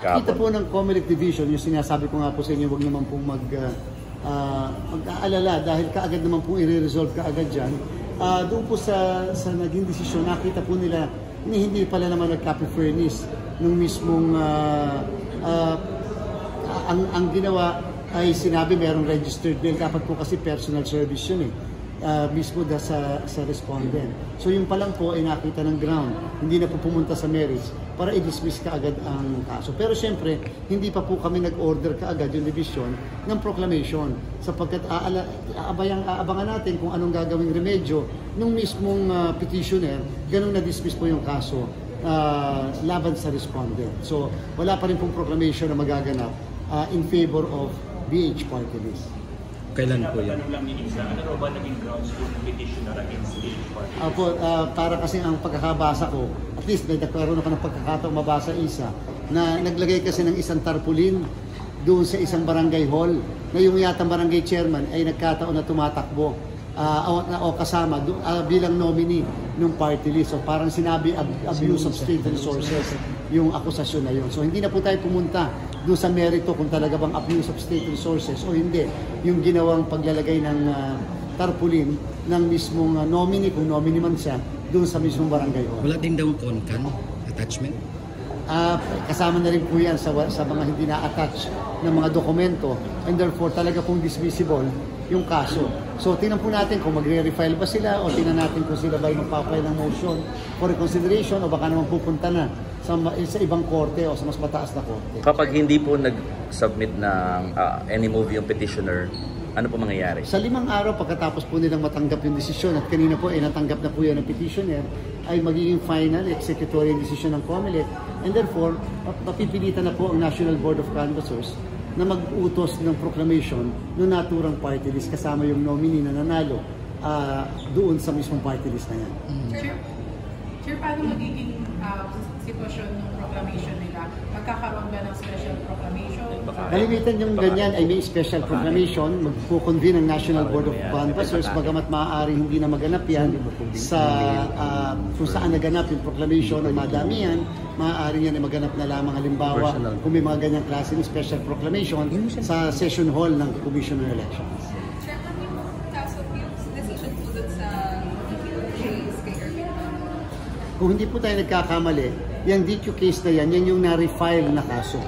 Kita po ng COMELEC Division, yung sinasabi ko nga po sa inyo, huwag naman pong mag-aalala dahil kaagad naman pong i-resolve kaagad dyan. Doon po sa naging desisyon, nakita po nila na hindi pala naman nag-copy furnace nung mismong ang ginawa ay sinabi merong registered bill. Dapat po kasi personal service yun mismo sa respondent. So yung pa lang po ay nakita ng ground, hindi na po pumunta sa merits para i-dismiss kaagad ang kaso. Pero siyempre, hindi pa po kami nag-order kaagad yung division ng proclamation sapagkat aabangan natin kung anong gagawing remedyo nung mismong petitioner, ganun na-dismiss po yung kaso laban sa respondent. So wala pa rin pong proclamation na magaganap in favor of BH Party List. Kailan po yan? Ano ba naging grounds for petitioner against BH Party List? Apo, para kasi ang pagkakabasa ko, at least may nagkaroon ako ng pagkakataong mabasa isa, na naglagay kasi ng isang tarpaulin doon sa isang barangay hall, na yung yatang barangay chairman ay nagkataon na tumatakbo o kasama bilang nominee ng party list. So parang sinabi abuse of state resources yung akusasyon na yun. So hindi na po tayo pumunta doon sa merito kung talaga bang abuse of state resources o hindi. Yung ginawang paglalagay ng tarpaulin ng mismong nominee, kung nominee man siya, doon sa mismong barangay hall. Wala din daw concan attachment? Kasama na rin po yan sa mga hindi na-attach ng mga dokumento and therefore talaga pong dismissible yung kaso. So tingnan po natin kung magre-refile ba sila o tingnan natin kung sila ba yung magpapile ng motion for reconsideration o baka naman pupunta na sa ibang korte o sa mas mataas na korte. Kapag hindi po nag-submit ng any move yung petitioner, ano po mangyayari? Sa 5 araw pagkatapos po nilang matanggap yung desisyon at kanina po ay natanggap na po yan ng petitioner, ay magiging final executory decision ng COMELEC and therefore mapipilitan na po ang National Board of Canvassers na mag-utos ng proclamation ng naturang party list kasama yung nominee na nanalo doon sa mismong party list na yan. Sir, paano magiging sitwasyon ng proclamation nila? Magkakaroon ba ng special proclamation? Kalimitan yung ganyan ay may special proclamation. Magkukonvene ang National Board of Canvassers bagamat maaari hindi na maganap yan sa kung saan naganap yung proclamation ng madamihan, maaari yan ay maganap na lamang halimbawa kung may mga ganyang klase ng special proclamation sa session hall ng Commission on Elections. Sir, ano yung kaso yung decision po dun sa case kay Erwin? Kung hindi po tayo nagkakamali, yung DQ case na yan yung na-refile na kaso.